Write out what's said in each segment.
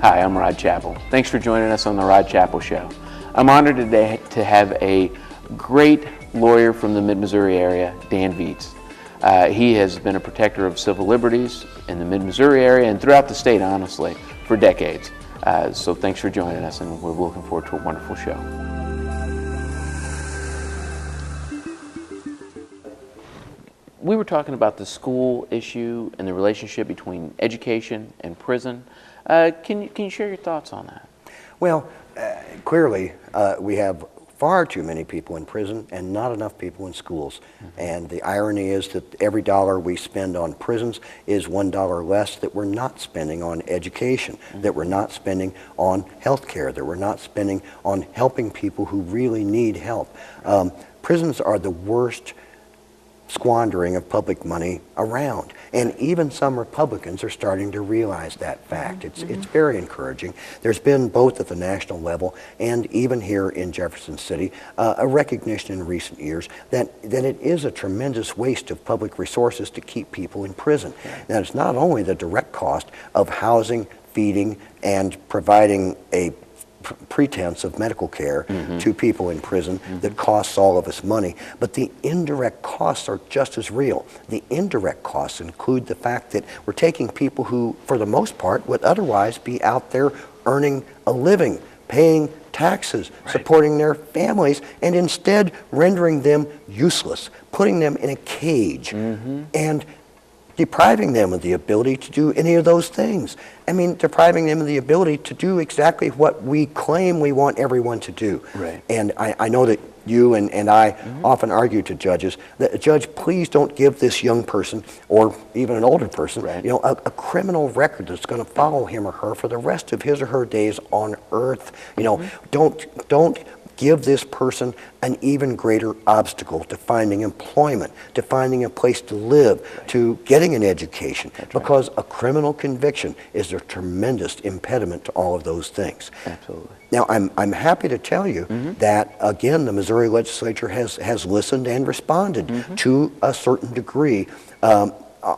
Hi, I'm Rod Chappell. Thanks for joining us on the Rod Chappell Show. I'm honored today to have a great lawyer from the Mid-Missouri area, Dan Viets. He has been a protector of civil liberties in the Mid-Missouri area and throughout the state, honestly, for decades. So thanks for joining us, and we're looking forward to a wonderful show. We were talking about the school issue and the relationship between education and prison. Can you share your thoughts on that? Well, clearly we have far too many people in prison and not enough people in schools. Mm-hmm. And the irony is that every dollar we spend on prisons is $1 less that we're not spending on education, mm-hmm. that we're not spending on health care, that we're not spending on helping people who really need help. Prisons are the worst squandering of public money around. And even some Republicans are starting to realize that fact. It's very encouraging. There's been, both at the national level and even here in Jefferson City, a recognition in recent years that it is a tremendous waste of public resources to keep people in prison. Now, it's not only the direct cost of housing, feeding, and providing a pretense of medical care to people in prison that costs all of us money, but the indirect costs are just as real. The indirect costs include the fact that we're taking people who, for the most part, would otherwise be out there earning a living, paying taxes, supporting their families, and instead rendering them useless, putting them in a cage, and depriving them of the ability to do any of those things. I mean, depriving them of the ability to do exactly what we claim we want everyone to do. Right. And I know that you and I often argue to judges that, Judge, please don't give this young person, or even an older person, a criminal record that's going to follow him or her for the rest of his or her days on earth. Don't give this person an even greater obstacle to finding employment, to finding a place to live, to getting an education, because a criminal conviction is a tremendous impediment to all of those things. Absolutely. Now, I'm happy to tell you that, again, the Missouri legislature has listened and responded to a certain degree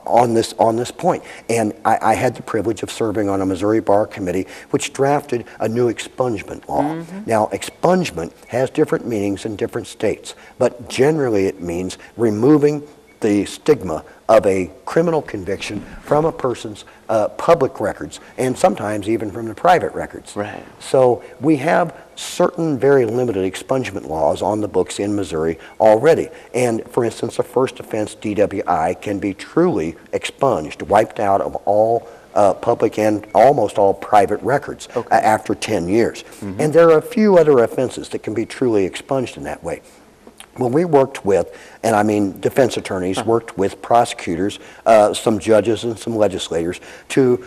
on this point. And I had the privilege of serving on a Missouri Bar Committee which drafted a new expungement law. Now, expungement has different meanings in different states, but generally it means removing the stigma of a criminal conviction from a person's public records, and sometimes even from the private records. Right. So we have certain very limited expungement laws on the books in Missouri already. And for instance, a first offense DWI can be truly expunged, wiped out of all public and almost all private records after 10 years. And there are a few other offenses that can be truly expunged in that way. When we worked with, and I mean defense attorneys, worked with prosecutors, some judges and some legislators to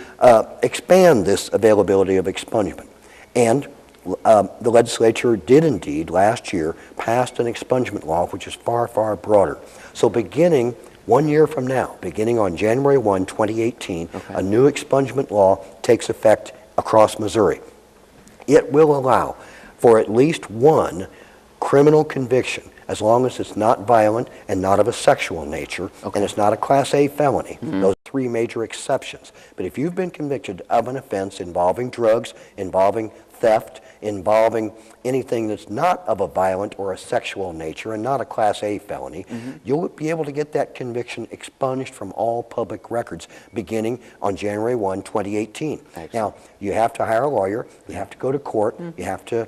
expand this availability of expungement. And the legislature did indeed last year passed an expungement law which is far, far broader. So beginning 1 year from now, beginning on January 1, 2018, a new expungement law takes effect across Missouri. It will allow for at least one criminal conviction, as long as it's not violent and not of a sexual nature, and it's not a Class A felony. Those are three major exceptions. But if you've been convicted of an offense involving drugs, involving theft, involving anything that's not of a violent or a sexual nature and not a Class A felony, you'll be able to get that conviction expunged from all public records beginning on January 1, 2018. Excellent. Now, you have to hire a lawyer, you have to go to court, you have to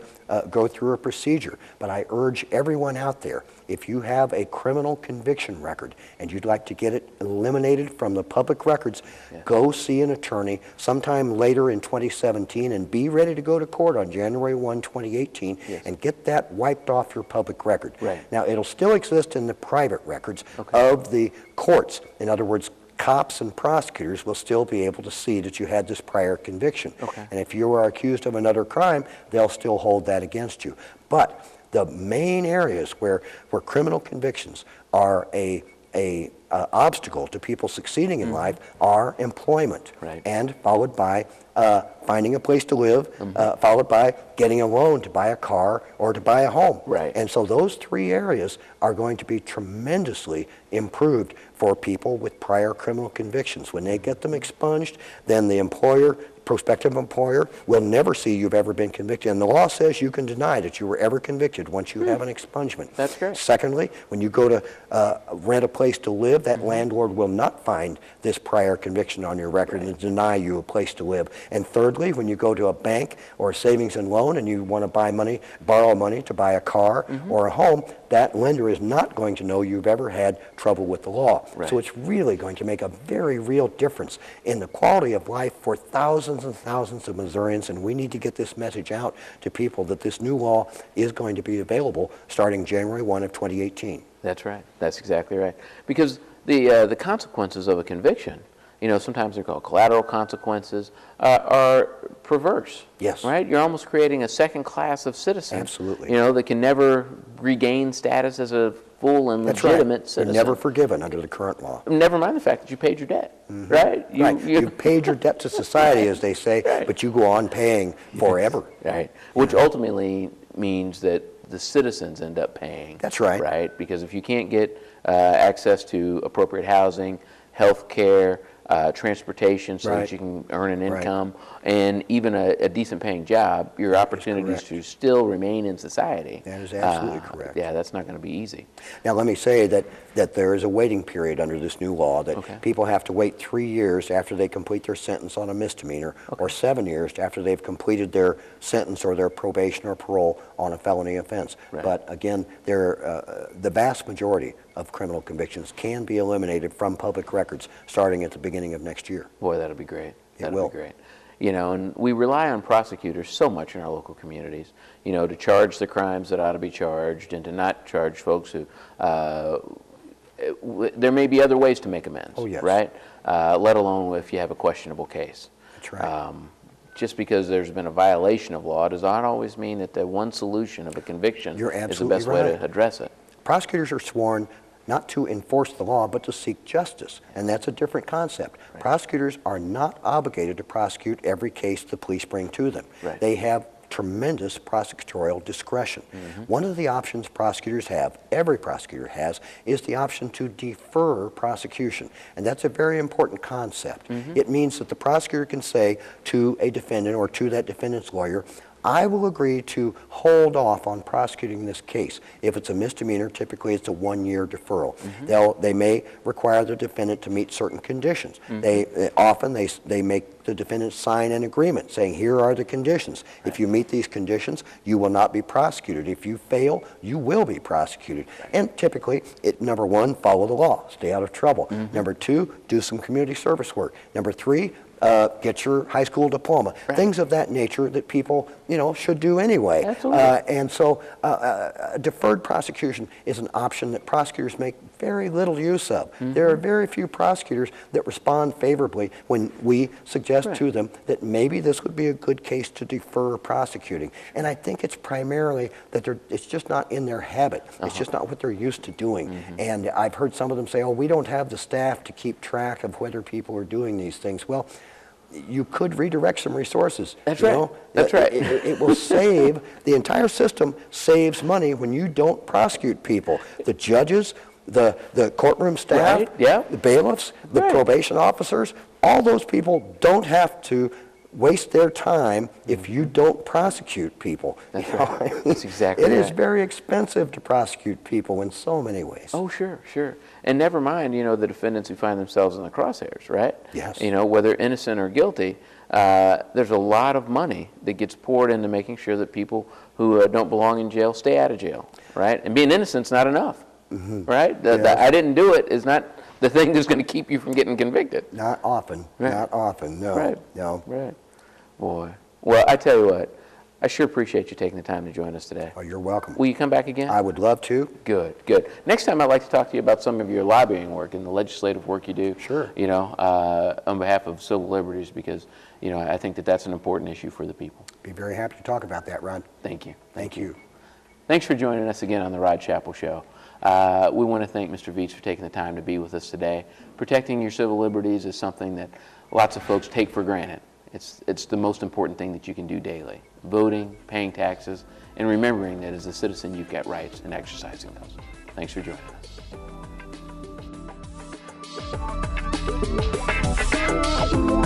go through a procedure. But I urge everyone out there, if you have a criminal conviction record and you'd like to get it eliminated from the public records, go see an attorney sometime later in 2017 and be ready to go to court on January 1, 2018 and get that wiped off your public record. Now, it'll still exist in the private records of the courts. In other words, cops and prosecutors will still be able to see that you had this prior conviction. And if you are accused of another crime, they'll still hold that against you. But the main areas where criminal convictions are a obstacle to people succeeding in life are employment, and followed by finding a place to live, followed by getting a loan to buy a car or to buy a home. And so those three areas are going to be tremendously improved for people with prior criminal convictions. When they get them expunged, then the employer prospective employer will never see you've ever been convicted. And the law says you can deny that you were ever convicted once you have an expungement. That's great. Secondly, when you go to rent a place to live, that landlord will not find this prior conviction on your record and deny you a place to live. And thirdly, when you go to a bank or a savings and loan and you want to borrow money to buy a car or a home, that lender is not going to know you've ever had trouble with the law. Right. So it's really going to make a very real difference in the quality of life for thousands and thousands of Missourians, and we need to get this message out to people that this new law is going to be available starting January 1 of 2018. That's right. That's exactly right. Because the consequences of a conviction, sometimes they're called collateral consequences, are perverse. Yes. Right? You're almost creating a second class of citizens. Absolutely. That can never regain status as a full and legitimate citizen. You're never forgiven under the current law. Never mind the fact that you paid your debt, right? You paid your debt to society, as they say, but you go on paying forever. Right. Which ultimately means that the citizens end up paying. That's right. Right? Because if you can't get access to appropriate housing, health care, transportation so that you can earn an income, and even a decent paying job, your opportunities to still remain in society. That is absolutely correct. Yeah, that's not going to be easy. Now let me say that there is a waiting period under this new law, that people have to wait 3 years after they complete their sentence on a misdemeanor, or 7 years after they've completed their sentence or their probation or parole on a felony offense. Right. But again, the vast majority of criminal convictions can be eliminated from public records starting at the beginning of next year. Boy, that'll be great. That'll be great. And we rely on prosecutors so much in our local communities, to charge the crimes that ought to be charged and to not charge folks who, there may be other ways to make amends, right? Let alone if you have a questionable case. That's right. Just because there's been a violation of law does not always mean that the one solution of a conviction is the best way to address it. Prosecutors are sworn not to enforce the law, but to seek justice, and that's a different concept. Right. Prosecutors are not obligated to prosecute every case the police bring to them. Right. They have tremendous prosecutorial discretion. One of the options prosecutors have, every prosecutor has, is the option to defer prosecution, and that's a very important concept. It means that the prosecutor can say to a defendant or to that defendant's lawyer, I will agree to hold off on prosecuting this case. If it's a misdemeanor, typically it's a 1-year deferral. They may require the defendant to meet certain conditions. Often they make the defendant sign an agreement saying, here are the conditions. If you meet these conditions, you will not be prosecuted. If you fail, you will be prosecuted. And typically, number 1, follow the law, stay out of trouble. Number 2, do some community service work. Number 3, get your high school diploma. Things of that nature that people, should do anyway. And so deferred prosecution is an option that prosecutors make very little use of. There are very few prosecutors that respond favorably when we suggest to them that maybe this would be a good case to defer prosecuting. And I think it's primarily that it's just not in their habit. It's just not what they're used to doing. And I've heard some of them say, oh, we don't have the staff to keep track of whether people are doing these things. Well, you could redirect some resources. That's right. That's right. It will save, the entire system saves money when you don't prosecute people. The judges, the courtroom staff, the bailiffs, the probation officers, all those people don't have to waste their time if you don't prosecute people. That's right. That's exactly right. It is very expensive to prosecute people in so many ways. Oh, sure. And never mind, the defendants who find themselves in the crosshairs, right? Yes. Whether innocent or guilty, there's a lot of money that gets poured into making sure that people who don't belong in jail stay out of jail, right? And being innocent's not enough, right? The I didn't do it is not the thing that's going to keep you from getting convicted. Not often. Not often, no. No. Right. Boy. Well, I tell you what, I sure appreciate you taking the time to join us today. Oh, you're welcome. Will you come back again? I would love to. Good. Next time I'd like to talk to you about some of your lobbying work and the legislative work you do. Sure. On behalf of civil liberties, because, I think that that's an important issue for the people. Be very happy to talk about that, Rod. Thank you. Thank you. Thanks for joining us again on the Rod Chappell Show. We want to thank Mr. Viets for taking the time to be with us today. Protecting your civil liberties is something that lots of folks take for granted. It's the most important thing that you can do daily. Voting, paying taxes, and remembering that as a citizen you've got rights and exercising those. Thanks for joining us.